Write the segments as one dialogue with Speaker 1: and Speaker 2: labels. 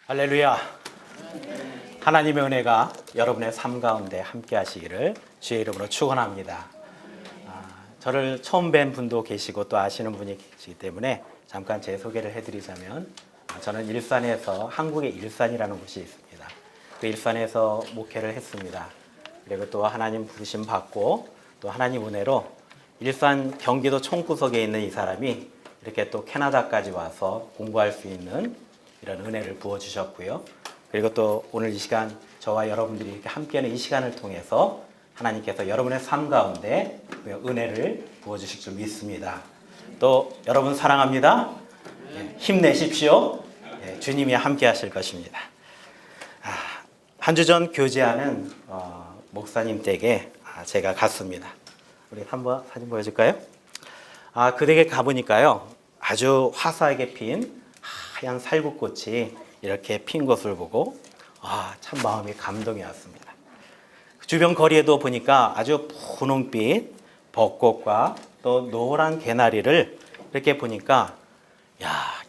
Speaker 1: 할렐루야. 하나님의 은혜가 여러분의 삶 가운데 함께 하시기를 주의 이름으로 축원합니다. 저를 처음 뵌 분도 계시고 또 아시는 분이 계시기 때문에 잠깐 제 소개를 해드리자면, 저는 일산에서, 한국의 일산이라는 곳이 있습니다. 그 일산에서 목회를 했습니다. 그리고 또 하나님 부르심 받고 또 하나님 은혜로 일산 경기도 총구석에 있는 이 사람이 이렇게 또 캐나다까지 와서 공부할 수 있는 이런 은혜를 부어주셨고요. 그리고 또 오늘 이 시간 저와 여러분들이 이렇게 함께하는 이 시간을 통해서 하나님께서 여러분의 삶 가운데 은혜를 부어주실 줄 믿습니다. 또 여러분 사랑합니다. 힘내십시오. 주님이 함께 하실 것입니다. 한 주 전 교제하는 목사님 댁에 제가 갔습니다. 우리 한번 사진 보여줄까요? 그 댁에 가보니까요, 아주 화사하게 핀 하얀 살구꽃이 이렇게 핀 것을 보고 참 마음이 감동이 왔습니다. 주변 거리에도 보니까 아주 분홍빛 벚꽃과 또 노란 개나리를 이렇게 보니까,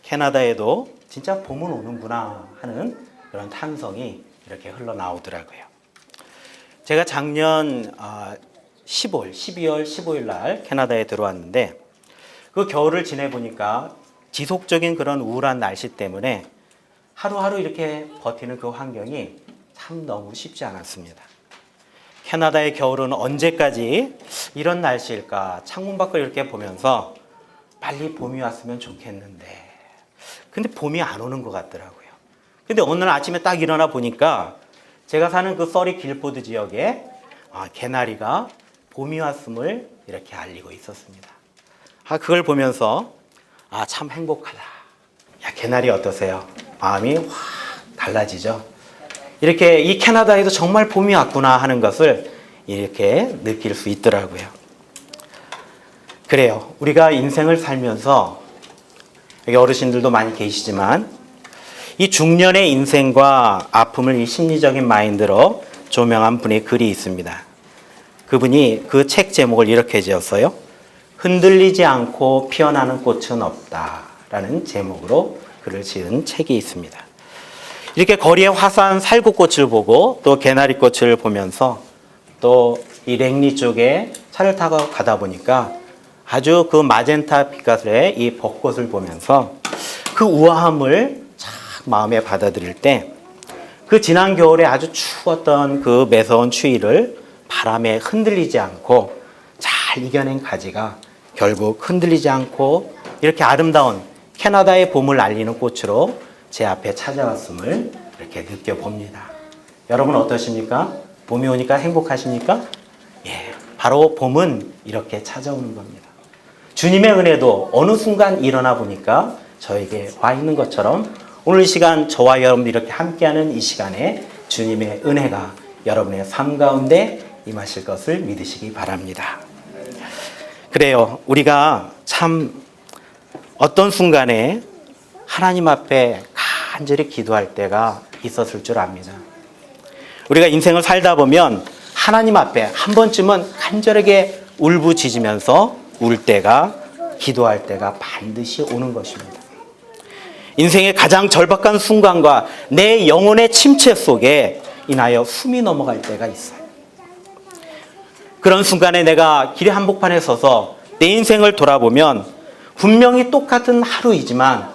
Speaker 1: 캐나다에도 진짜 봄은 오는구나 하는 그런 탄성이 이렇게 흘러나오더라고요. 제가 작년 12월 15일 날 캐나다에 들어왔는데, 그 겨울을 지내보니까 지속적인 그런 우울한 날씨 때문에 하루하루 이렇게 버티는 그 환경이 참 너무 쉽지 않았습니다. 캐나다의 겨울은 언제까지 이런 날씨일까? 창문 밖을 이렇게 보면서 빨리 봄이 왔으면 좋겠는데, 근데 봄이 안 오는 것 같더라고요. 근데 어느 날 아침에 딱 일어나 보니까 제가 사는 그 서리 길포드 지역에 개나리가 봄이 왔음을 이렇게 알리고 있었습니다. 그걸 보면서 참 행복하다. 개나리 어떠세요? 마음이 확 달라지죠? 이렇게 이 캐나다에도 정말 봄이 왔구나 하는 것을 이렇게 느낄 수 있더라고요. 그래요. 우리가 인생을 살면서, 여기 어르신들도 많이 계시지만, 이 중년의 인생과 아픔을 이 심리적인 마인드로 조명한 분의 글이 있습니다. 그분이 그 책 제목을 이렇게 지었어요. 흔들리지 않고 피어나는 꽃은 없다 라는 제목으로 글을 지은 책이 있습니다. 이렇게 거리에 화사한 살구꽃을 보고 또 개나리꽃을 보면서 또 이 랭리 쪽에 차를 타고 가다 보니까 아주 그 마젠타 빛깔의 이 벚꽃을 보면서 그 우아함을 참 마음에 받아들일 때, 그 지난 겨울에 아주 추웠던 그 매서운 추위를 바람에 흔들리지 않고 잘 이겨낸 가지가 결국 흔들리지 않고 이렇게 아름다운 캐나다의 봄을 알리는 꽃으로 제 앞에 찾아왔음을 이렇게 느껴봅니다. 여러분 어떠십니까? 봄이 오니까 행복하십니까? 바로 봄은 이렇게 찾아오는 겁니다. 주님의 은혜도 어느 순간 일어나 보니까 저에게 와 있는 것처럼 오늘 이 시간 저와 여러분 이렇게 함께하는 이 시간에 주님의 은혜가 여러분의 삶 가운데 임하실 것을 믿으시기 바랍니다. 그래요. 우리가 참 어떤 순간에 하나님 앞에 간절히 기도할 때가 있었을 줄 압니다. 우리가 인생을 살다 보면 하나님 앞에 한 번쯤은 간절하게 울부짖으면서 울 때가, 기도할 때가 반드시 오는 것입니다. 인생의 가장 절박한 순간과 내 영혼의 침체 속에 인하여 숨이 넘어갈 때가 있어요. 그런 순간에 내가 길의 한복판에 서서 내 인생을 돌아보면 분명히 똑같은 하루이지만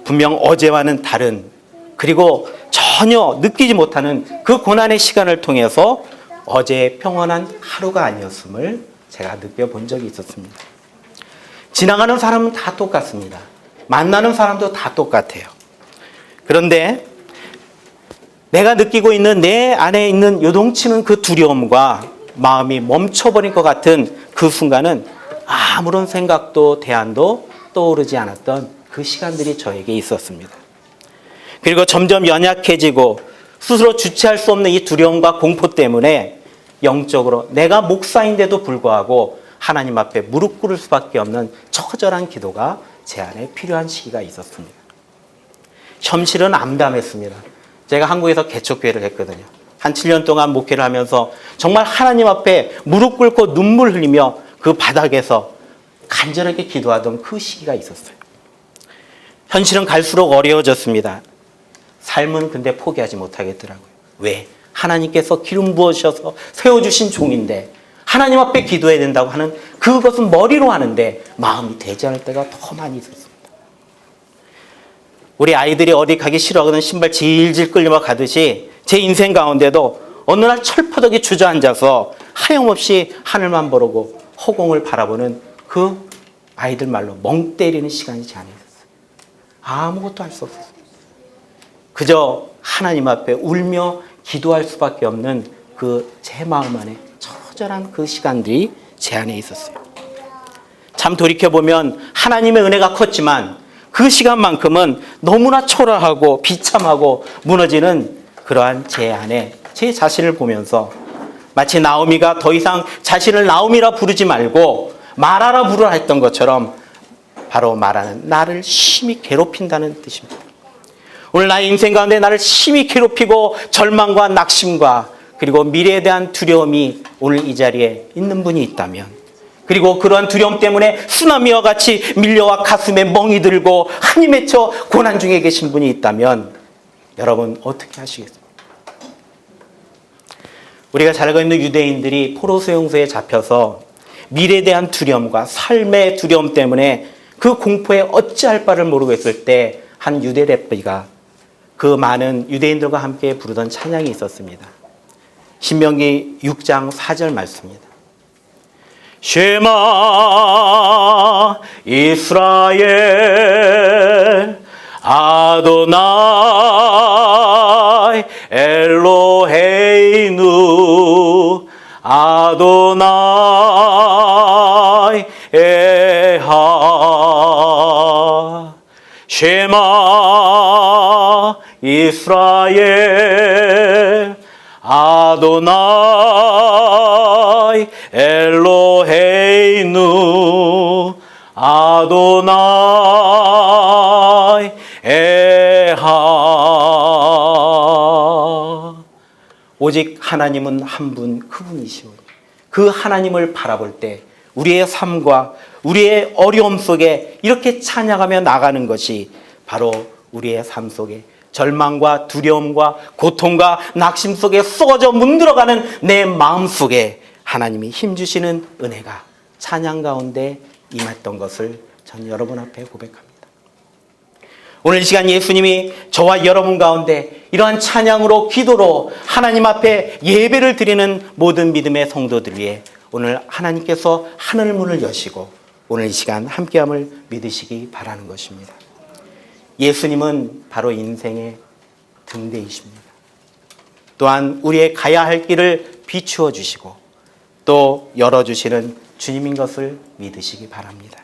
Speaker 1: 분명 어제와는 다른, 그리고 전혀 느끼지 못하는 그 고난의 시간을 통해서 어제의 평온한 하루가 아니었음을 제가 느껴본 적이 있었습니다. 지나가는 사람은 다 똑같습니다. 만나는 사람도 다 똑같아요. 그런데 내가 느끼고 있는 내 안에 있는 요동치는 그 두려움과 마음이 멈춰버릴 것 같은 그 순간은 아무런 생각도 대안도 떠오르지 않았던 그 시간들이 저에게 있었습니다. 그리고 점점 연약해지고 스스로 주체할 수 없는 이 두려움과 공포 때문에 영적으로 내가 목사인데도 불구하고 하나님 앞에 무릎 꿇을 수밖에 없는 처절한 기도가 제 안에 필요한 시기가 있었습니다. 현실은 암담했습니다. 제가 한국에서 개척교회를 했거든요. 한 7년 동안 목회를 하면서 정말 하나님 앞에 무릎 꿇고 눈물 흘리며 그 바닥에서 간절하게 기도하던 그 시기가 있었어요. 현실은 갈수록 어려워졌습니다. 삶은 근데 포기하지 못하겠더라고요. 왜? 하나님께서 기름 부으셔서 세워주신 종인데 하나님 앞에 기도해야 된다고 하는 그것은 머리로 하는데 마음이 되지 않을 때가 더 많이 있었습니다. 우리 아이들이 어디 가기 싫어하거든 신발 질질 끌려 가듯이 제 인생 가운데도 어느 날 철퍼덕이 주저앉아서 하염없이 하늘만 보고 허공을 바라보는 그 아이들 말로 멍 때리는 시간이 제 안에 있었어요. 아무것도 할 수 없었어요. 그저 하나님 앞에 울며 기도할 수밖에 없는 그 제 마음 안에 처절한 그 시간들이 제 안에 있었어요. 참 돌이켜보면 하나님의 은혜가 컸지만 그 시간만큼은 너무나 초라하고 비참하고 무너지는 그러한 제 안에 제 자신을 보면서 마치 나오미가 더 이상 자신을 나오미라 부르지 말고 마라라 부르라 했던 것처럼 바로 마라는 나를 심히 괴롭힌다는 뜻입니다. 오늘 나의 인생 가운데 나를 심히 괴롭히고 절망과 낙심과 그리고 미래에 대한 두려움이 오늘 이 자리에 있는 분이 있다면, 그리고 그러한 두려움 때문에 쓰나미와 같이 밀려와 가슴에 멍이 들고 한이 맺혀 고난 중에 계신 분이 있다면 여러분 어떻게 하시겠습니까? 우리가 잘 알고 있는 유대인들이 포로수 용소에 잡혀서 미래에 대한 두려움과 삶의 두려움 때문에 그 공포에 어찌할 바를 모르고 있을 때 한 유대 랩비가 그 많은 유대인들과 함께 부르던 찬양이 있었습니다. 신명기 6장 4절 말씀입니다. 쉐마 이스라엘 아도나이 엘로헤이누 아도나이 에하 쉐마 이스라엘 아도나이 엘로헤이누 아도나이 에하. 오직 하나님은 한 분, 그분이시오. 그 하나님을 바라볼 때 우리의 삶과 우리의 어려움 속에 이렇게 찬양하며 나가는 것이 바로 우리의 삶 속에 절망과 두려움과 고통과 낙심 속에 쏟아져 문들어가는 내 마음 속에 하나님이 힘주시는 은혜가 찬양 가운데 임했던 것을 전 여러분 앞에 고백합니다. 오늘 이 시간 예수님이 저와 여러분 가운데 이러한 찬양으로 기도로 하나님 앞에 예배를 드리는 모든 믿음의 성도들 위해 오늘 하나님께서 하늘 문을 여시고 오늘 이 시간 함께함을 믿으시기 바라는 것입니다. 예수님은 바로 인생의 등대이십니다. 또한 우리의 가야 할 길을 비추어 주시고 또 열어주시는 주님인 것을 믿으시기 바랍니다.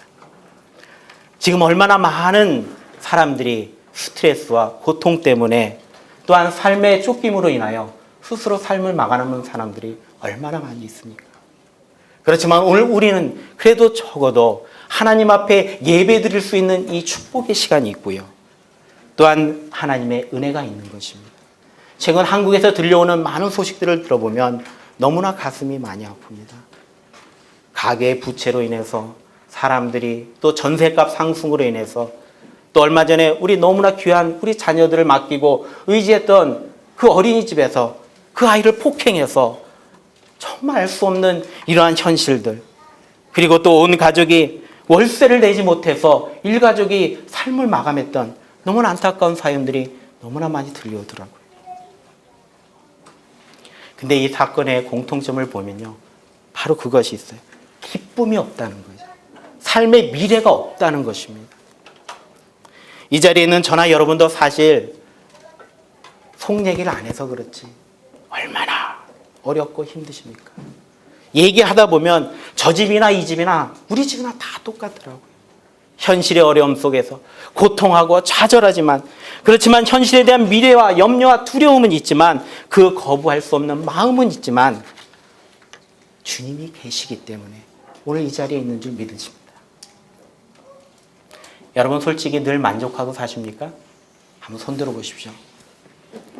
Speaker 1: 지금 얼마나 많은 사람들이 스트레스와 고통 때문에 또한 삶의 쫓김으로 인하여 스스로 삶을 막아나는 사람들이 얼마나 많이 있습니까? 그렇지만 오늘 우리는 그래도 적어도 하나님 앞에 예배 드릴 수 있는 이 축복의 시간이 있고요. 또한 하나님의 은혜가 있는 것입니다. 최근 한국에서 들려오는 많은 소식들을 들어보면 너무나 가슴이 많이 아픕니다. 가계 부채로 인해서 사람들이 또 전셋값 상승으로 인해서 또 얼마 전에 우리 너무나 귀한 우리 자녀들을 맡기고 의지했던 그 어린이집에서 그 아이를 폭행해서 정말 알 수 없는 이러한 현실들, 그리고 또 온 가족이 월세를 내지 못해서 일가족이 삶을 마감했던 너무나 안타까운 사연들이 너무나 많이 들려오더라고요. 근데 이 사건의 공통점을 보면요, 바로 그것이 있어요. 기쁨이 없다는 거죠. 삶의 미래가 없다는 것입니다. 이 자리에 있는 저나 여러분도 사실 속 얘기를 안 해서 그렇지 얼마나 어렵고 힘드십니까? 얘기하다 보면 저 집이나 이 집이나 우리 집이나 다 똑같더라고요. 현실의 어려움 속에서 고통하고 좌절하지만, 그렇지만 현실에 대한 미래와 염려와 두려움은 있지만 그 거부할 수 없는 마음은 있지만 주님이 계시기 때문에 오늘 이 자리에 있는 줄 믿으십니다. 여러분 솔직히 늘 만족하고 사십니까? 한번 손 들어 보십시오.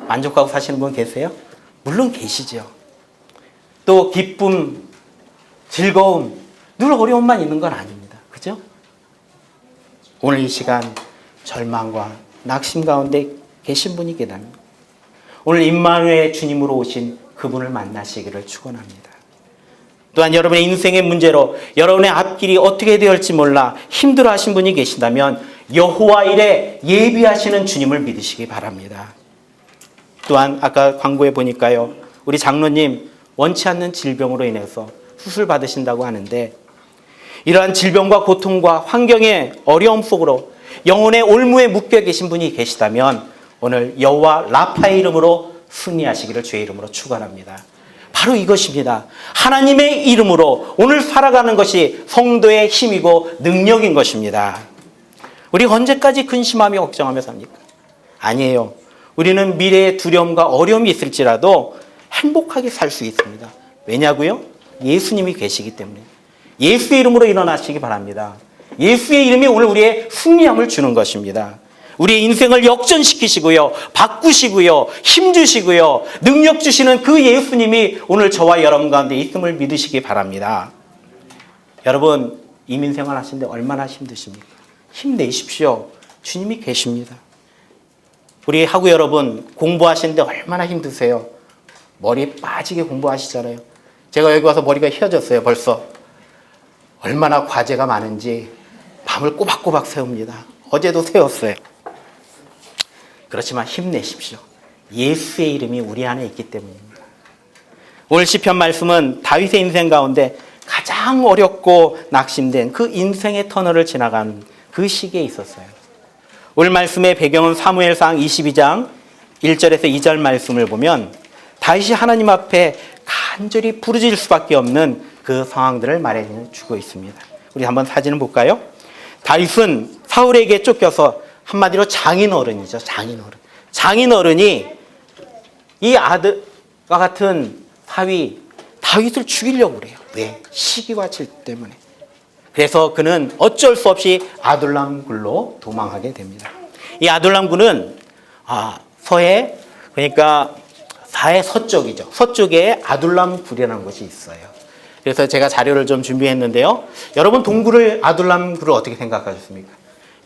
Speaker 1: 만족하고 사시는 분 계세요? 물론 계시죠. 또 기쁨, 즐거움, 늘 어려움만 있는 건 아닙니다. 그죠? 오늘 이 시간 절망과 낙심 가운데 계신 분이 계답니다. 오늘 임마누엘 주님으로 오신 그분을 만나시기를 축원합니다. 또한 여러분의 인생의 문제로 여러분의 앞길이 어떻게 되었을지 몰라 힘들어하신 분이 계신다면 여호와 일에 예비하시는 주님을 믿으시기 바랍니다. 또한 아까 광고에 보니까요, 우리 장로님 원치 않는 질병으로 인해서 수술 받으신다고 하는데, 이러한 질병과 고통과 환경의 어려움 속으로 영혼의 올무에 묶여 계신 분이 계시다면 오늘 여호와 라파의 이름으로 승리하시기를 주의 이름으로 축원합니다. 바로 이것입니다. 하나님의 이름으로 오늘 살아가는 것이 성도의 힘이고 능력인 것입니다. 우리 언제까지 근심하며 걱정하며 삽니까? 아니에요. 우리는 미래의 두려움과 어려움이 있을지라도 행복하게 살 수 있습니다. 왜냐고요? 예수님이 계시기 때문에. 예수의 이름으로 일어나시기 바랍니다. 예수의 이름이 오늘 우리의 승리함을 주는 것입니다. 우리의 인생을 역전시키시고요, 바꾸시고요, 힘주시고요, 능력 주시는 그 예수님이 오늘 저와 여러분 가운데 있음을 믿으시기 바랍니다. 여러분, 이민생활 하시는데 얼마나 힘드십니까? 힘내십시오. 주님이 계십니다. 우리 학우 여러분, 공부하시는데 얼마나 힘드세요? 머리 빠지게 공부하시잖아요. 제가 여기 와서 머리가 휘어졌어요, 벌써. 얼마나 과제가 많은지 밤을 꼬박꼬박 세웁니다. 어제도 세웠어요. 그렇지만 힘내십시오. 예수의 이름이 우리 안에 있기 때문입니다. 오늘 시편 말씀은 다윗의 인생 가운데 가장 어렵고 낙심된 그 인생의 터널을 지나간 그 시기에 있었어요. 오늘 말씀의 배경은 사무엘상 22장 1절에서 2절 말씀을 보면 다윗이 하나님 앞에 간절히 부르짖을 수밖에 없는 그 상황들을 말해주고 있습니다. 우리 한번 사진을 볼까요? 다윗은 사울에게 쫓겨서 한마디로 장인어른이죠. 장인어른이 이 아들과 같은 사위 다윗을 죽이려고 그래요. 왜? 시기와 질 때문에. 그래서 그는 어쩔 수 없이 아둘람 굴로 도망하게 됩니다. 이 아둘람 굴은 서해, 그러니까 사해 서쪽이죠. 서쪽에 아둘람 굴이라는 곳이 있어요. 그래서 제가 자료를 좀 준비했는데요. 여러분, 동굴을, 아둘람 굴을 어떻게 생각하셨습니까?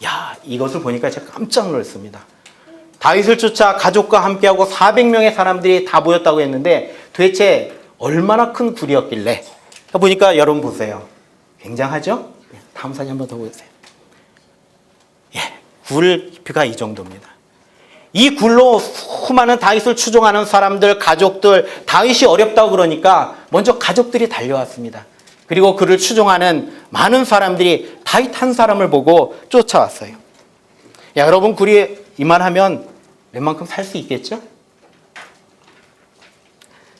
Speaker 1: 야, 이것을 보니까 제가 깜짝 놀랐습니다. 다윗을 쫓아 가족과 함께하고 400명의 사람들이 다 모였다고 했는데 도대체 얼마나 큰 굴이었길래. 보니까 여러분 보세요. 굉장하죠? 다음 사진 한번 더 보세요. 예, 굴 깊이가 이 정도입니다. 이 굴로 수많은 다윗을 추종하는 사람들, 가족들, 다윗이 어렵다고 그러니까 먼저 가족들이 달려왔습니다. 그리고 그를 추종하는 많은 사람들이 다윗 한 사람을 보고 쫓아왔어요. 야, 여러분, 굴이 이만하면 웬만큼 살 수 있겠죠?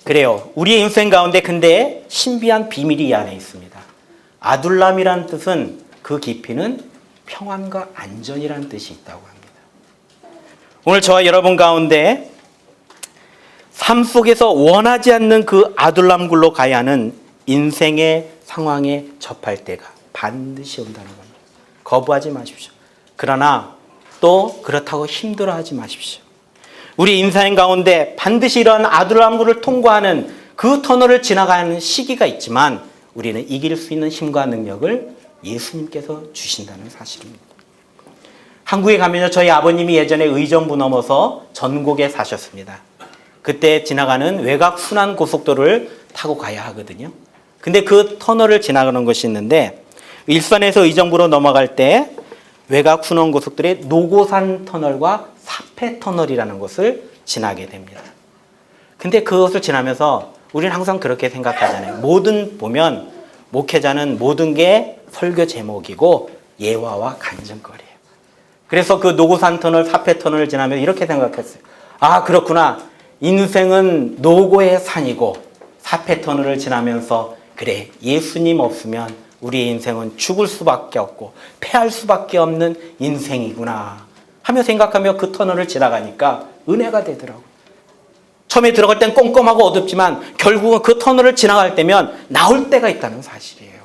Speaker 1: 그래요. 우리의 인생 가운데 근데 신비한 비밀이 이 안에 있습니다. 아둘람이라는 뜻은 그 깊이는 평안과 안전이라는 뜻이 있다고 합니다. 오늘 저와 여러분 가운데 삶 속에서 원하지 않는 그 아둘람 굴로 가야 하는 인생의 상황에 접할 때가 반드시 온다는 겁니다. 거부하지 마십시오. 그러나 또 그렇다고 힘들어하지 마십시오. 우리 인생 가운데 반드시 이러한 아둘람 굴을 통과하는 그 터널을 지나가는 시기가 있지만 우리는 이길 수 있는 힘과 능력을 예수님께서 주신다는 사실입니다. 한국에 가면요, 저희 아버님이 예전에 의정부 넘어서 전곡에 사셨습니다. 그때 지나가는 외곽 순환 고속도로를 타고 가야 하거든요. 근데 그 터널을 지나가는 것이 있는데 일산에서 의정부로 넘어갈 때 외곽 순환 고속도로의 노고산 터널과 사패 터널이라는 곳을 지나게 됩니다. 근데 그것을 지나면서 우리는 항상 그렇게 생각하잖아요. 모든 보면 목회자는 모든 게 설교 제목이고 예화와 간증거리예요. 그래서 그 노고산 터널, 사패 터널을 지나면서 이렇게 생각했어요. 아, 그렇구나. 인생은 노고의 산이고 사패 터널을 지나면서 그래, 예수님 없으면 우리의 인생은 죽을 수밖에 없고 패할 수밖에 없는 인생이구나 하며 생각하며 그 터널을 지나가니까 은혜가 되더라고요. 처음에 들어갈 땐 꼼꼼하고 어둡지만 결국은 그 터널을 지나갈 때면 나올 때가 있다는 사실이에요.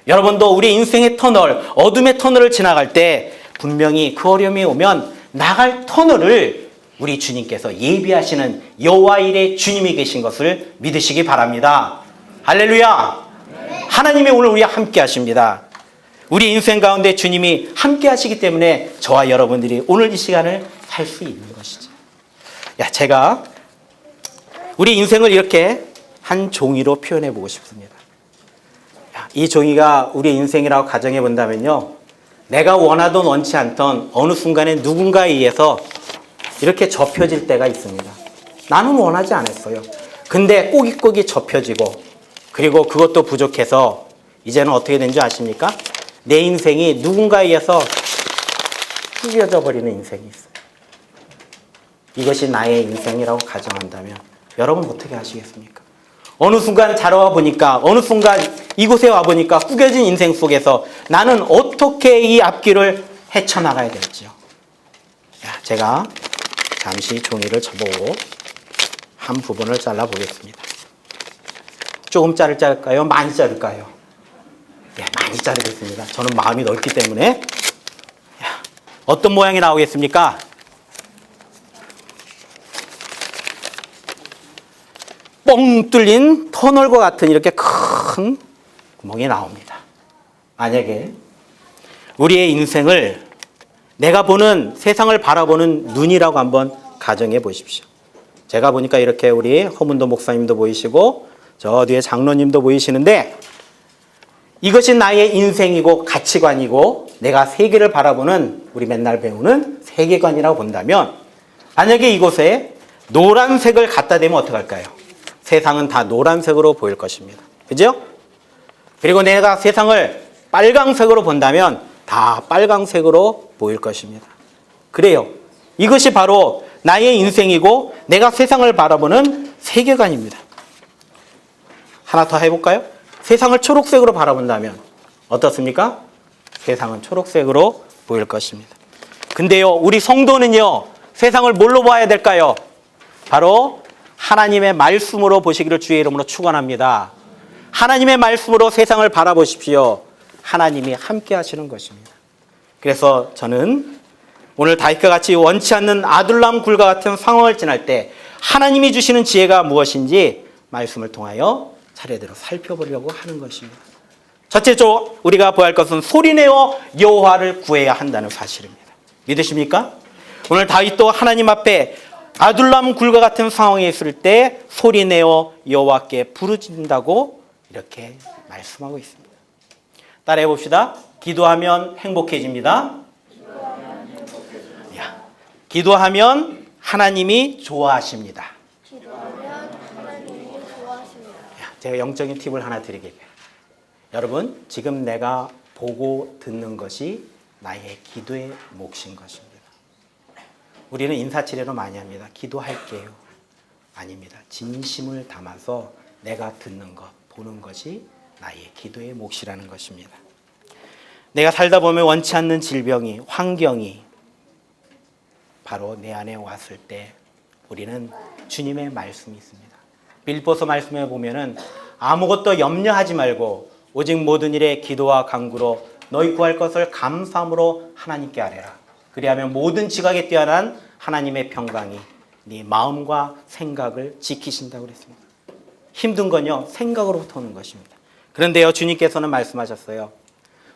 Speaker 1: 여러분도 우리 인생의 터널, 어둠의 터널을 지나갈 때 분명히 그 어려움이 오면 나갈 터널을 우리 주님께서 예비하시는 여호와 일의 주님이 계신 것을 믿으시기 바랍니다. 할렐루야! 하나님이 오늘 우리와 함께 하십니다. 우리 인생 가운데 주님이 함께 하시기 때문에 저와 여러분들이 오늘 이 시간을 살 수 있는 것이죠. 제가 우리 인생을 이렇게 한 종이로 표현해 보고 싶습니다. 이 종이가 우리 인생이라고 가정해 본다면요, 내가 원하던 원치 않던 어느 순간에 누군가에 의해서 이렇게 접혀질 때가 있습니다. 나는 원하지 않았어요. 근데 꼬깃꼬깃 접혀지고, 그리고 그것도 부족해서 이제는 어떻게 된 줄 아십니까? 내 인생이 누군가에 의해서 찢어져 버리는 인생이 있어요. 이것이 나의 인생이라고 가정한다면 여러분 어떻게 하시겠습니까? 어느 순간 자러 와 보니까, 어느 순간 이곳에 와 보니까 구겨진 인생 속에서 나는 어떻게 이 앞길을 헤쳐나가야 될지요. 제가 잠시 종이를 접어보고 한 부분을 잘라 보겠습니다. 조금 자를까요? 많이 자를까요? 많이 자르겠습니다. 저는 마음이 넓기 때문에. 어떤 모양이 나오겠습니까? 뻥 뚫린 터널과 같은 이렇게 큰 구멍이 나옵니다. 만약에 우리의 인생을 내가 보는, 세상을 바라보는 눈이라고 한번 가정해 보십시오. 제가 보니까 이렇게 우리 허문도 목사님도 보이시고 저 뒤에 장로님도 보이시는데, 이것이 나의 인생이고 가치관이고 내가 세계를 바라보는, 우리 맨날 배우는 세계관이라고 본다면, 만약에 이곳에 노란색을 갖다 대면 어떡할까요? 세상은 다 노란색으로 보일 것입니다. 그죠? 그리고 내가 세상을 빨강색으로 본다면 다 빨강색으로 보일 것입니다. 그래요. 이것이 바로 나의 인생이고 내가 세상을 바라보는 세계관입니다. 하나 더 해볼까요? 세상을 초록색으로 바라본다면 어떻습니까? 세상은 초록색으로 보일 것입니다. 근데요, 우리 성도는요, 세상을 뭘로 봐야 될까요? 바로 하나님의 말씀으로 보시기를 주의 이름으로 축원합니다. 하나님의 말씀으로 세상을 바라보십시오. 하나님이 함께 하시는 것입니다. 그래서 저는 오늘 다윗과 같이 원치 않는 아둘람 굴과 같은 상황을 지날 때 하나님이 주시는 지혜가 무엇인지 말씀을 통하여 차례대로 살펴보려고 하는 것입니다. 첫째로 우리가 보아야 할 것은 소리내어 여호와를 구해야 한다는 사실입니다. 믿으십니까? 오늘 다윗도 하나님 앞에 아둘람 굴과 같은 상황에 있을 때 소리내어 여호와께 부르짖는다고 이렇게 말씀하고 있습니다. 따라해 봅시다. 기도하면 행복해집니다. 기도하면 하나님이 좋아하십니다. 제가 영적인 팁을 하나 드리겠습니다. 여러분, 지금 내가 보고 듣는 것이 나의 기도의 몫인 것입니다. 우리는 인사치레로 많이 합니다. 기도할게요. 아닙니다. 진심을 담아서 내가 듣는 것, 보는 것이 나의 기도의 몫이라는 것입니다. 내가 살다 보면 원치 않는 질병이, 환경이 바로 내 안에 왔을 때 우리는 주님의 말씀이 있습니다. 빌보서 말씀에 보면은 아무것도 염려하지 말고 오직 모든 일에 기도와 간구로 너희 구할 것을 감사함으로 하나님께 아뢰라. 그리하면 모든 지각에 뛰어난 하나님의 평강이 네 마음과 생각을 지키신다고 그랬습니다. 힘든 건요, 생각으로부터 오는 것입니다. 그런데요, 주님께서는 말씀하셨어요.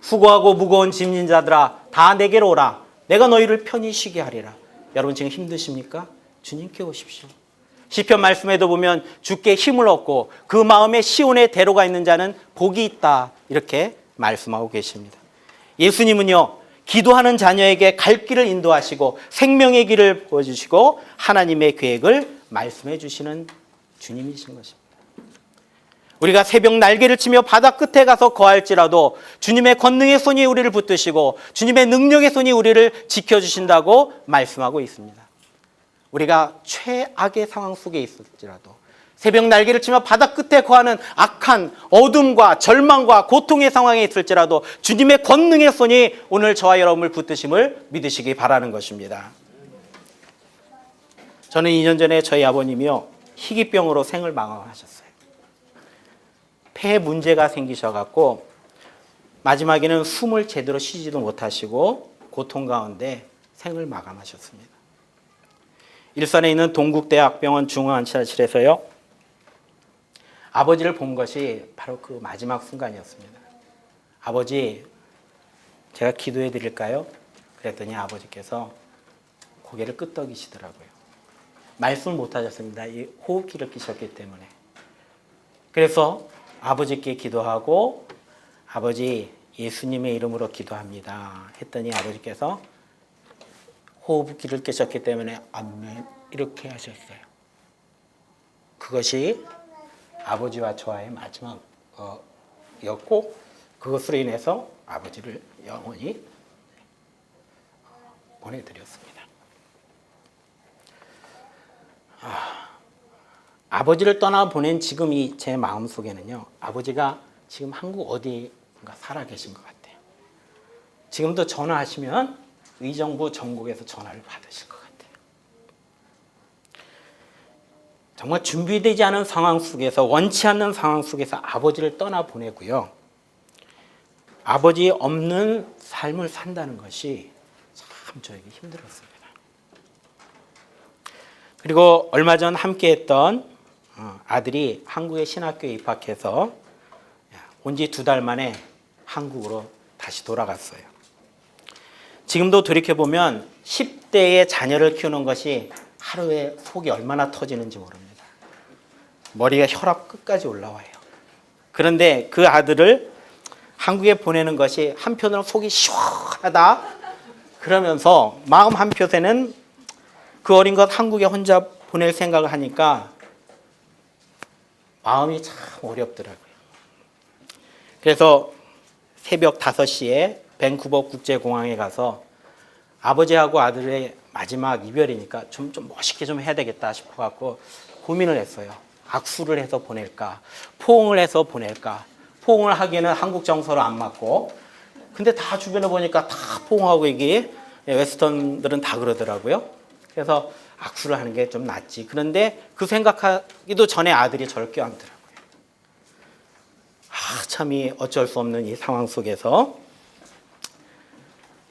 Speaker 1: 수고하고 무거운 짐진 자들아 다 내게로 오라. 내가 너희를 편히 쉬게 하리라. 여러분 지금 힘드십니까? 주님께 오십시오. 시편 말씀에도 보면 주께 힘을 얻고 그 마음에 시온의 대로가 있는 자는 복이 있다. 이렇게 말씀하고 계십니다. 예수님은요, 기도하는 자녀에게 갈 길을 인도하시고 생명의 길을 보여주시고 하나님의 계획을 말씀해 주시는 주님이신 것입니다. 우리가 새벽 날개를 치며 바다 끝에 가서 거할지라도 주님의 권능의 손이 우리를 붙드시고 주님의 능력의 손이 우리를 지켜주신다고 말씀하고 있습니다. 우리가 최악의 상황 속에 있을지라도 새벽 날개를 치며 바다 끝에 거하는 악한 어둠과 절망과 고통의 상황에 있을지라도 주님의 권능의 손이 오늘 저와 여러분을 붙드심을 믿으시기 바라는 것입니다. 저는 2년 전에 저희 아버님이요, 희귀병으로 생을 마감하셨어요. 폐에 문제가 생기셔갖고 마지막에는 숨을 제대로 쉬지도 못하시고 고통 가운데 생을 마감하셨습니다. 일산에 있는 동국대학병원 중앙암치료실에서요, 아버지를 본 것이 바로 그 마지막 순간이었습니다. 아버지, 제가 기도해 드릴까요? 그랬더니 아버지께서 고개를 끄덕이시더라고요. 말씀을 못 하셨습니다. 이 호흡기를 끼셨기 때문에. 그래서 아버지께 기도하고 아버지 예수님의 이름으로 기도합니다 했더니 아버지께서 호흡기를 끼셨기 때문에 아멘 이렇게 하셨어요. 그것이 아버지와 저와의 마지막이었고 그것으로 인해서 아버지를 영원히 보내드렸습니다. 아버지를 떠나보낸 지금 이 제 마음속에는요. 아버지가 지금 한국 어디인가 살아계신 것 같아요. 지금도 전화하시면 의정부 전국에서 전화를 받으실 것 같아요. 정말 준비되지 않은 상황 속에서 원치 않는 상황 속에서 아버지를 떠나보내고요. 아버지 없는 삶을 산다는 것이 참 저에게 힘들었습니다. 그리고 얼마 전 함께했던 아들이 한국의 신학교에 입학해서 온 지 2달 만에 한국으로 다시 돌아갔어요. 지금도 돌이켜보면 10대의 자녀를 키우는 것이 하루에 속이 얼마나 터지는지 모릅니다. 머리가 혈압 끝까지 올라와요. 그런데 그 아들을 한국에 보내는 것이 한편으로 속이 시원하다 그러면서 마음 한편에는 그 어린 것 한국에 혼자 보낼 생각을 하니까 마음이 참 어렵더라고요. 그래서 새벽 5시에 밴쿠버 국제공항에 가서 아버지하고 아들의 마지막 이별이니까 좀 멋있게 좀 해야 되겠다 싶어갖고 고민을 했어요. 악수를 해서 보낼까, 포옹을 해서 보낼까. 포옹을 하기에는 한국 정서로 안 맞고, 근데 다 주변에 보니까 다 포옹하고 이게 웨스턴들은 다 그러더라고요. 그래서 악수를 하는 게 좀 낫지. 그런데 그 생각하기도 전에 아들이 저를 껴안더라고요. 참이 어쩔 수 없는 이 상황 속에서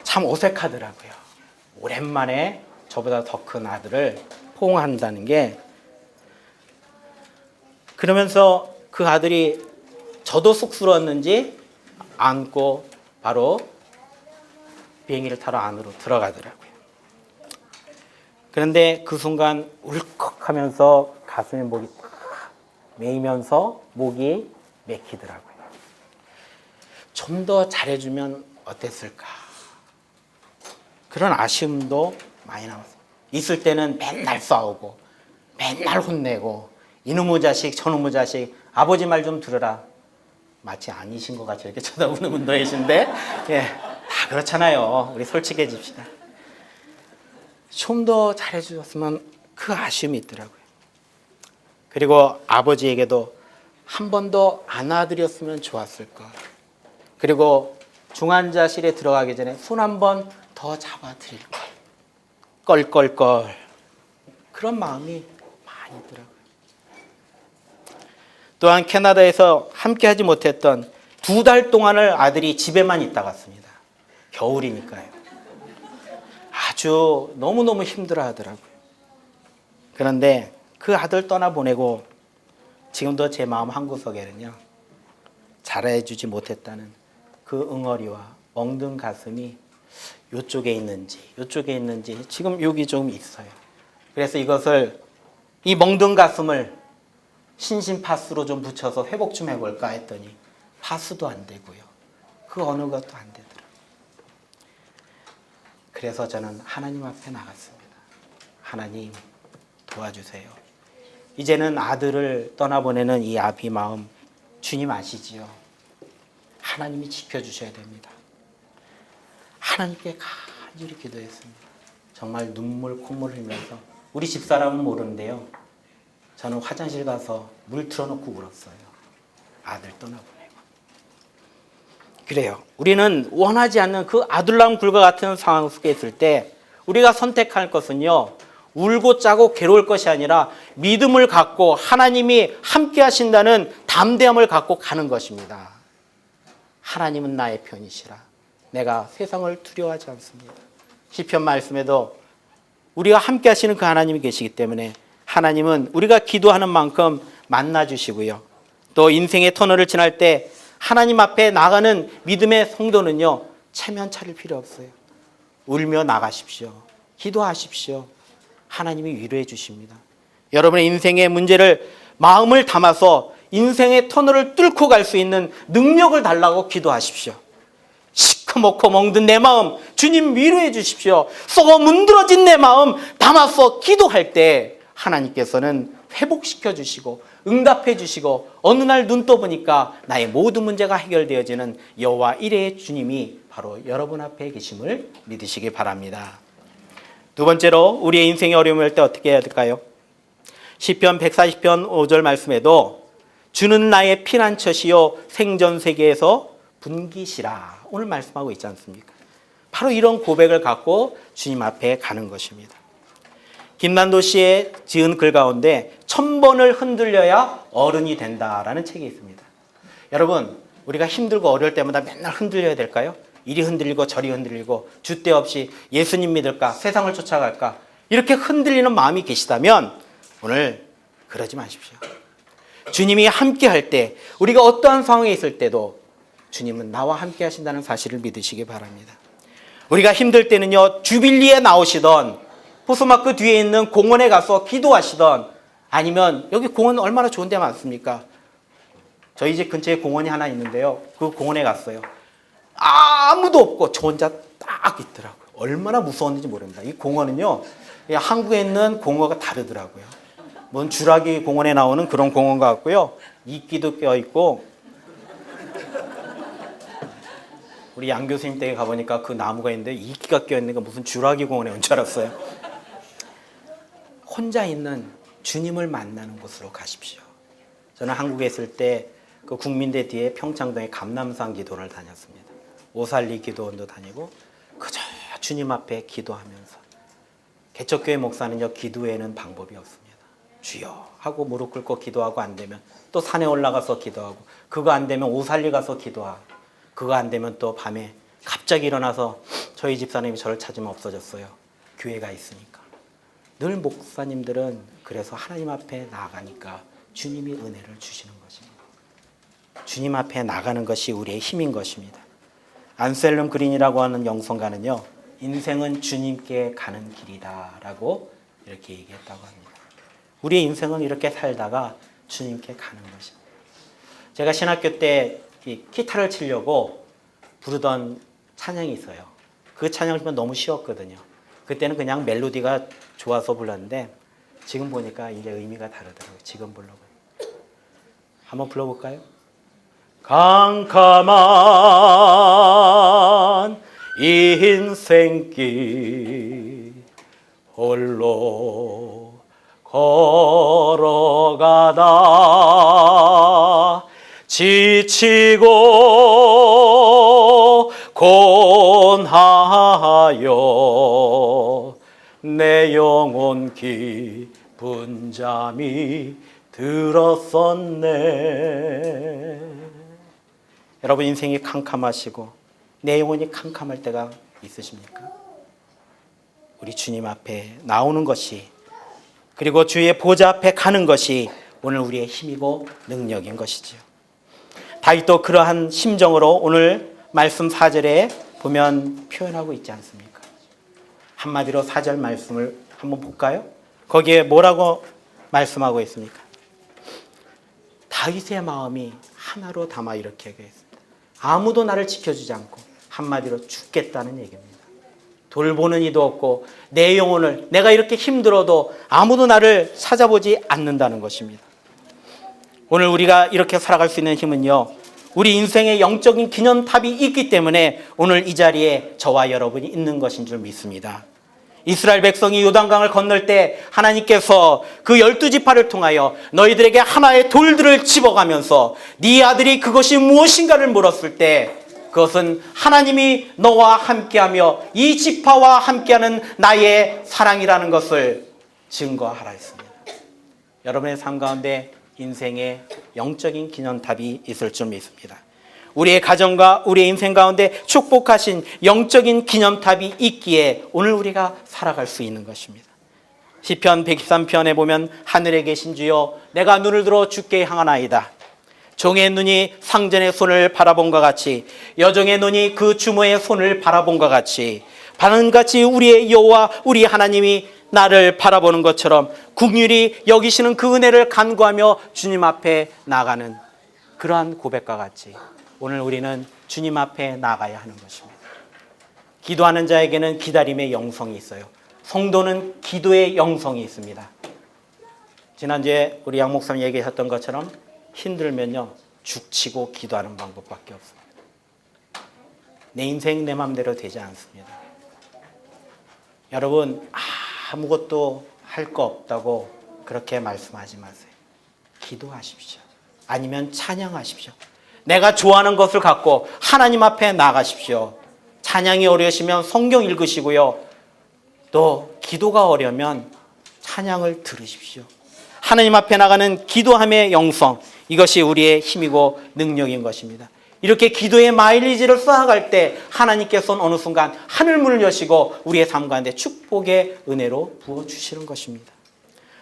Speaker 1: 참 어색하더라고요. 오랜만에 저보다 더 큰 아들을 포옹한다는 게. 그러면서 그 아들이 저도 쑥스러웠는지 안고 바로 비행기를 타러 안으로 들어가더라고요. 그런데 그 순간 울컥하면서 가슴에 목이 탁 메이면서 목이 맥히더라고요. 좀 더 잘해주면 어땠을까? 그런 아쉬움도 많이 남았어요. 있을 때는 맨날 싸우고 맨날 혼내고 이놈의 자식 저놈의 자식 아버지 말 좀 들으라. 마치 아니신 것 같이 이렇게 쳐다보는 분도 계신데 다 그렇잖아요. 우리 솔직해집시다. 좀 더 잘해주셨으면 그 아쉬움이 있더라고요. 그리고 아버지에게도 한 번 더 안아드렸으면 좋았을 것. 그리고 중환자실에 들어가기 전에 손 한 번 더 잡아드릴 것. 껄껄껄. 그런 마음이 많이 있더라고요. 또한 캐나다에서 함께 하지 못했던 2달 동안을 아들이 집에만 있다 갔습니다. 겨울이니까요. 아주 너무너무 힘들어 하더라고요. 그런데 그 아들 떠나보내고 지금도 제 마음 한구석에는요. 잘해주지 못했다는 그 응어리와 멍든 가슴이 이쪽에 있는지 지금 여기 좀 있어요. 그래서 이 멍든 가슴을 신심파수로 좀 붙여서 회복 좀 해볼까 했더니 파수도 안 되고요. 그 어느 것도 안 되더라고요. 그래서 저는 하나님 앞에 나갔습니다. 하나님 도와주세요. 이제는 아들을 떠나보내는 이 아비 마음 주님 아시지요? 하나님이 지켜주셔야 됩니다. 하나님께 간절히 기도했습니다. 정말 눈물 콧물 흘리면서 우리 집사람은 모르는데요. 저는 화장실 가서 물 틀어놓고 울었어요. 아들 떠나보내고. 그래요. 우리는 원하지 않는 그 아둘람 굴과 같은 상황 속에 있을 때 우리가 선택할 것은요. 울고 짜고 괴로울 것이 아니라 믿음을 갖고 하나님이 함께 하신다는 담대함을 갖고 가는 것입니다. 하나님은 나의 편이시라. 내가 세상을 두려워하지 않습니다. 시편 말씀에도 우리가 함께 하시는 그 하나님이 계시기 때문에 하나님은 우리가 기도하는 만큼 만나주시고요. 또 인생의 터널을 지날 때 하나님 앞에 나가는 믿음의 성도는요. 체면 차릴 필요 없어요. 울며 나가십시오. 기도하십시오. 하나님이 위로해 주십니다. 여러분의 인생의 문제를 마음을 담아서 인생의 터널을 뚫고 갈 수 있는 능력을 달라고 기도하십시오. 시커멓고 멍든 내 마음 주님 위로해 주십시오. 썩어 문드러진 내 마음 담아서 기도할 때 하나님께서는 회복시켜 주시고 응답해 주시고 어느 날 눈 떠보니까 나의 모든 문제가 해결되어지는 여호와 이레의 주님이 바로 여러분 앞에 계심을 믿으시기 바랍니다. 두 번째로 우리의 인생의 어려움이 올 때 어떻게 해야 될까요? 시편 140편 5절 말씀에도 주는 나의 피난처시요 생전 세계에서 분기시라 오늘 말씀하고 있지 않습니까? 바로 이런 고백을 갖고 주님 앞에 가는 것입니다. 김난도 씨의 지은 글 가운데 1000번을 흔들려야 어른이 된다라는 책이 있습니다. 여러분, 우리가 힘들고 어려울 때마다 맨날 흔들려야 될까요? 이리 흔들리고 저리 흔들리고 줏대 없이 예수님 믿을까? 세상을 쫓아갈까? 이렇게 흔들리는 마음이 계시다면 오늘 그러지 마십시오. 주님이 함께 할 때, 우리가 어떠한 상황에 있을 때도 주님은 나와 함께 하신다는 사실을 믿으시기 바랍니다. 우리가 힘들 때는요, 주빌리에 나오시던 포스마크 뒤에 있는 공원에 가서 기도하시던 아니면 여기 공원 얼마나 좋은 데 많습니까? 저희 집 근처에 공원이 하나 있는데요. 그 공원에 갔어요. 아무도 없고 저 혼자 딱 있더라고요. 얼마나 무서웠는지 모릅니다. 이 공원은요, 한국에 있는 공원과 다르더라고요. 뭔 주라기 공원에 나오는 그런 공원 같고요. 이끼도 껴있고, 우리 양 교수님 댁에 가보니까 그 나무가 있는데 이끼가 껴있는 게 무슨 주라기 공원에 온 줄 알았어요. 혼자 있는 주님을 만나는 곳으로 가십시오. 저는 한국에 있을 때 그 국민대 뒤에 평창동에 감람산 기도를 다녔습니다. 오살리 기도원도 다니고 그저 주님 앞에 기도하면서, 개척교회 목사는요, 기도에는 방법이 없습니다. 주여 하고 무릎 꿇고 기도하고 안 되면 또 산에 올라가서 기도하고, 그거 안 되면 오살리 가서 기도하고, 그거 안 되면 또 밤에 갑자기 일어나서 저희 집사님이 저를 찾으면 없어졌어요. 교회가 있으니까. 늘 목사님들은 그래서 하나님 앞에 나아가니까 주님이 은혜를 주시는 것입니다. 주님 앞에 나가는 것이 우리의 힘인 것입니다. 안셀름 그린이라고 하는 영성가는요, 인생은 주님께 가는 길이다 라고 이렇게 얘기했다고 합니다. 우리의 인생은 이렇게 살다가 주님께 가는 것입니다. 제가 신학교 때 기타를 치려고 부르던 찬양이 있어요. 그 찬양을 치면 너무 쉬웠거든요. 그때는 그냥 멜로디가 좋아서 불렀는데 지금 보니까 이제 의미가 다르더라고요. 지금 불러보니까. 한번 불러볼까요? 캄캄한 인생길 홀로 걸어가다 지치고 곤하여 내 영혼 깊은 잠이 들었었네. 여러분, 인생이 캄캄하시고 내 영혼이 캄캄할 때가 있으십니까? 우리 주님 앞에 나오는 것이, 그리고 주의 보좌 앞에 가는 것이 오늘 우리의 힘이고 능력인 것이지요. 다윗도 그러한 심정으로 오늘 말씀 4절에 보면 표현하고 있지 않습니까? 한마디로 4절 말씀을 한번 볼까요? 거기에 뭐라고 말씀하고 있습니까? 다윗의 마음이 하나로 담아 이렇게 얘기했습니다. 아무도 나를 지켜주지 않고 한마디로 죽겠다는 얘기입니다. 돌보는 이도 없고 내 영혼을, 내가 이렇게 힘들어도 아무도 나를 찾아보지 않는다는 것입니다. 오늘 우리가 이렇게 살아갈 수 있는 힘은요, 우리 인생의 영적인 기념탑이 있기 때문에 오늘 이 자리에 저와 여러분이 있는 것인 줄 믿습니다. 이스라엘 백성이 요단강을 건널 때 하나님께서 그 12지파를 통하여 너희들에게 하나의 돌들을 집어가면서 네 아들이 그것이 무엇인가를 물었을 때 그것은 하나님이 너와 함께하며 이 지파와 함께하는 나의 사랑이라는 것을 증거하라 했습니다. 여러분의 삶 가운데 인생의 영적인 기념탑이 있을 줄 믿습니다. 우리의 가정과 우리의 인생 가운데 축복하신 영적인 기념탑이 있기에 오늘 우리가 살아갈 수 있는 것입니다. 시편 123편에 보면 하늘에 계신 주여 내가 눈을 들어 주께 향하나이다. 종의 눈이 상전의 손을 바라본 것 같이, 여종의 눈이 그 주모의 손을 바라본 것 같이 바람같이 우리의 여호와 우리 하나님이 나를 바라보는 것처럼 긍휼히 여기시는 그 은혜를 간구하며 주님 앞에 나가는 그러한 고백과 같이 오늘 우리는 주님 앞에 나가야 하는 것입니다. 기도하는 자에게는 기다림의 영성이 있어요. 성도는 기도의 영성이 있습니다. 지난주에 우리 양 목사님 얘기하셨던 것처럼 힘들면요 죽치고 기도하는 방법밖에 없습니다. 내 인생 내 마음대로 되지 않습니다. 여러분 아무것도 할 거 없다고 그렇게 말씀하지 마세요. 기도하십시오. 아니면 찬양하십시오. 내가 좋아하는 것을 갖고 하나님 앞에 나가십시오. 찬양이 어려우시면 성경 읽으시고요. 또 기도가 어려면 찬양을 들으십시오. 하나님 앞에 나가는 기도함의 영성, 이것이 우리의 힘이고 능력인 것입니다. 이렇게 기도의 마일리지를 쌓아갈 때 하나님께서는 어느 순간 하늘문을 여시고 우리의 삶 가운데 축복의 은혜로 부어주시는 것입니다.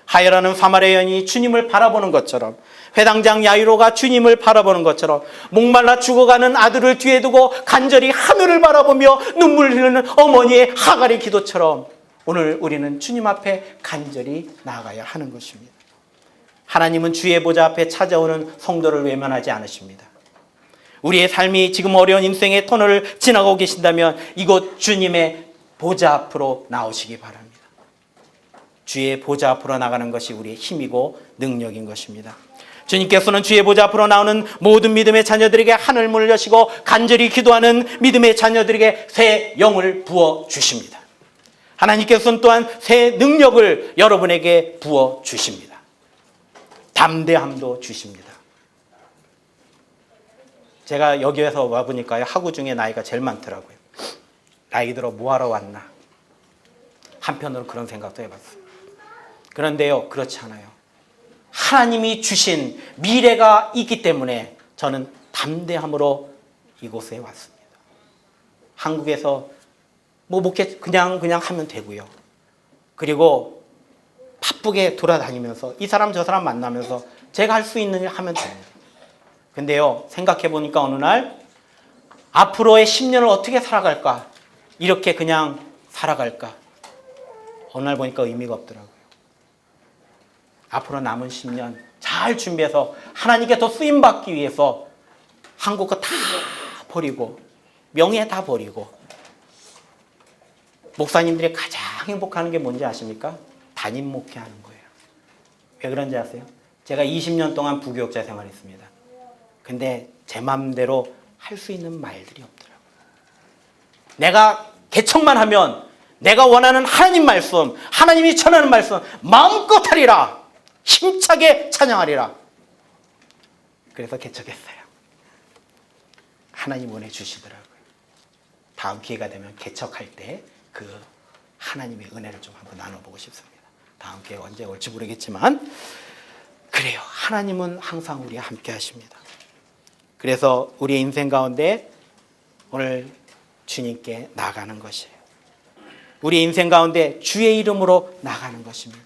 Speaker 1: 하여라는 사마리아 여인이 주님을 바라보는 것처럼, 회당장 야이로가 주님을 바라보는 것처럼, 목말라 죽어가는 아들을 뒤에 두고 간절히 하늘을 바라보며 눈물 흘리는 어머니의 하갈의 기도처럼 오늘 우리는 주님 앞에 간절히 나아가야 하는 것입니다. 하나님은 주의 보좌 앞에 찾아오는 성도를 외면하지 않으십니다. 우리의 삶이 지금 어려운 인생의 터널을 지나고 계신다면 이곳 주님의 보좌 앞으로 나오시기 바랍니다. 주의 보좌 앞으로 나가는 것이 우리의 힘이고 능력인 것입니다. 주님께서는 주의 보좌 앞으로 나오는 모든 믿음의 자녀들에게 하늘문을 여시고 간절히 기도하는 믿음의 자녀들에게 새 영을 부어주십니다. 하나님께서는 또한 새 능력을 여러분에게 부어주십니다. 담대함도 주십니다. 제가 여기에서 와보니까요, 학우 중에 나이가 제일 많더라고요. 나이 들어 뭐하러 왔나. 한편으로 그런 생각도 해봤어요. 그런데요, 그렇지 않아요. 하나님이 주신 미래가 있기 때문에 저는 담대함으로 이곳에 왔습니다. 한국에서 뭐 목회 그냥 하면 되고요. 그리고 바쁘게 돌아다니면서 이 사람 저 사람 만나면서 제가 할 수 있는 일 하면 됩니다. 근데요, 생각해 보니까 어느 날 앞으로의 10년을 어떻게 살아갈까? 이렇게 그냥 살아갈까? 어느 날 보니까 의미가 없더라고요. 앞으로 남은 10년 잘 준비해서 하나님께 더 쓰임받기 위해서 한국 거 다 버리고 명예 다 버리고, 목사님들이 가장 행복하는 게 뭔지 아십니까? 담임 목회하는 거예요. 왜 그런지 아세요? 제가 20년 동안 부교육자 생활했습니다. 근데 제 마음대로 할 수 있는 말들이 없더라고요. 내가 개척만 하면 내가 원하는 하나님 말씀, 하나님이 전하는 말씀 마음껏 하리라, 힘차게 찬양하리라. 그래서 개척했어요. 하나님 은혜 주시더라고요. 다음 기회가 되면 개척할 때 그 하나님의 은혜를 좀 한번 나눠보고 싶습니다. 다음 기회가 언제 올지 모르겠지만 그래요. 하나님은 항상 우리와 함께 하십니다. 그래서 우리의 인생 가운데 오늘 주님께 나가는 것이에요. 우리의 인생 가운데 주의 이름으로 나가는 것입니다.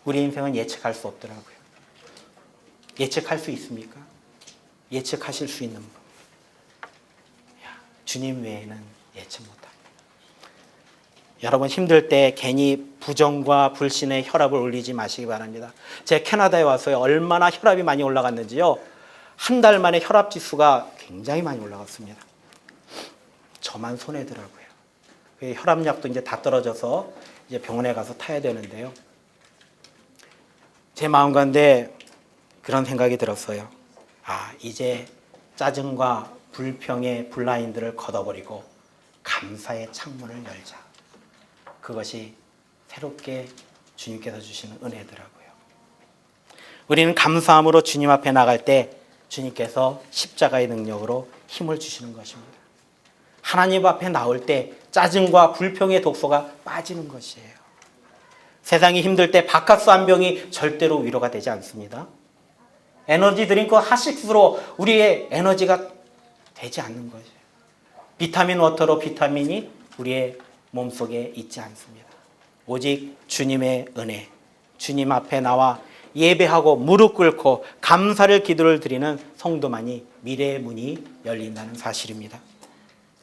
Speaker 1: 우리의 인생은 예측할 수 없더라고요. 예측할 수 있습니까? 예측하실 수 있는 분. 주님 외에는 예측 못합니다. 여러분 힘들 때 괜히 부정과 불신의 혈압을 올리지 마시기 바랍니다. 제가 캐나다에 와서 얼마나 혈압이 많이 올라갔는지요. 한 달 만에 혈압 지수가 굉장히 많이 올라갔습니다. 저만 손해더라고요. 혈압약도 이제 다 떨어져서 이제 병원에 가서 타야 되는데요. 제 마음 가운데 그런 생각이 들었어요. 이제 짜증과 불평의 블라인드를 걷어버리고 감사의 창문을 열자. 그것이 새롭게 주님께서 주시는 은혜더라고요. 우리는 감사함으로 주님 앞에 나갈 때 주님께서 십자가의 능력으로 힘을 주시는 것입니다. 하나님 앞에 나올 때 짜증과 불평의 독소가 빠지는 것이에요. 세상이 힘들 때 바카스 한 병이 절대로 위로가 되지 않습니다. 에너지 드링크 하식스로 우리의 에너지가 되지 않는 것이에요. 비타민 워터로 비타민이 우리의 몸속에 있지 않습니다. 오직 주님의 은혜, 주님 앞에 나와 예배하고 무릎 꿇고 감사를 기도를 드리는 성도만이 미래의 문이 열린다는 사실입니다.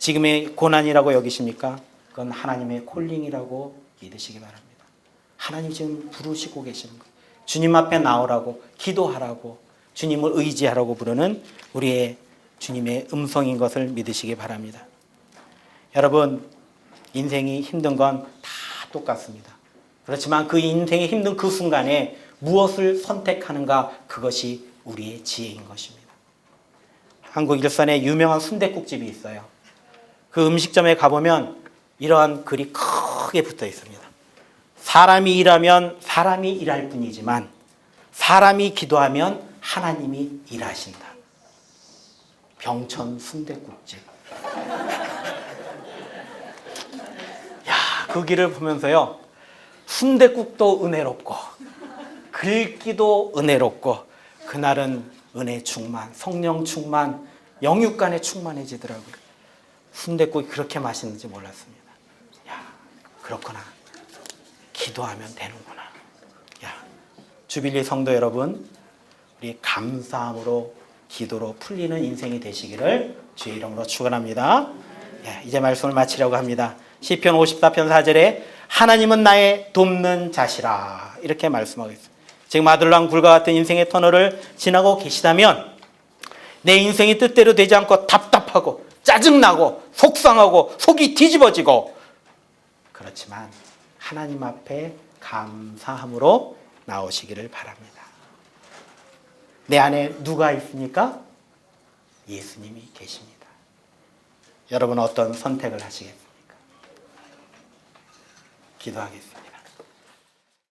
Speaker 1: 지금의 고난이라고 여기십니까? 그건 하나님의 콜링이라고 믿으시기 바랍니다. 하나님 지금 부르시고 계시는 거예요. 주님 앞에 나오라고, 기도하라고, 주님을 의지하라고 부르는 우리의 주님의 음성인 것을 믿으시기 바랍니다. 여러분, 인생이 힘든 건 다 똑같습니다. 그렇지만 그 인생이 힘든 그 순간에 무엇을 선택하는가, 그것이 우리의 지혜인 것입니다. 한국 일산에 유명한 순댓국집이 있어요. 그 음식점에 가보면 이러한 글이 크게 붙어 있습니다. 사람이 일하면 사람이 일할 뿐이지만 사람이 기도하면 하나님이 일하신다. 병천 순댓국집. 야, 그 길을 보면서요, 순댓국도 은혜롭고 글기도 은혜롭고, 그날은 은혜 충만, 성령 충만, 영육간에 충만해지더라고요. 순댓국이 그렇게 맛있는지 몰랐습니다. 야, 그렇구나. 기도하면 되는구나. 야, 주빌리 성도 여러분, 우리 감사함으로, 기도로 풀리는 인생이 되시기를 주의 이름으로 축원합니다. 예, 이제 말씀을 마치려고 합니다. 시편 54편 4절에 하나님은 나의 돕는 자시라, 이렇게 말씀하고 있습니다. 지금 아들랑 불과 같은 인생의 터널을 지나고 계시다면, 내 인생이 뜻대로 되지 않고 답답하고 짜증나고 속상하고 속이 뒤집어지고, 그렇지만 하나님 앞에 감사함으로 나오시기를 바랍니다. 내 안에 누가 있습니까? 예수님이 계십니다. 여러분은 어떤 선택을 하시겠습니까? 기도하겠습니다.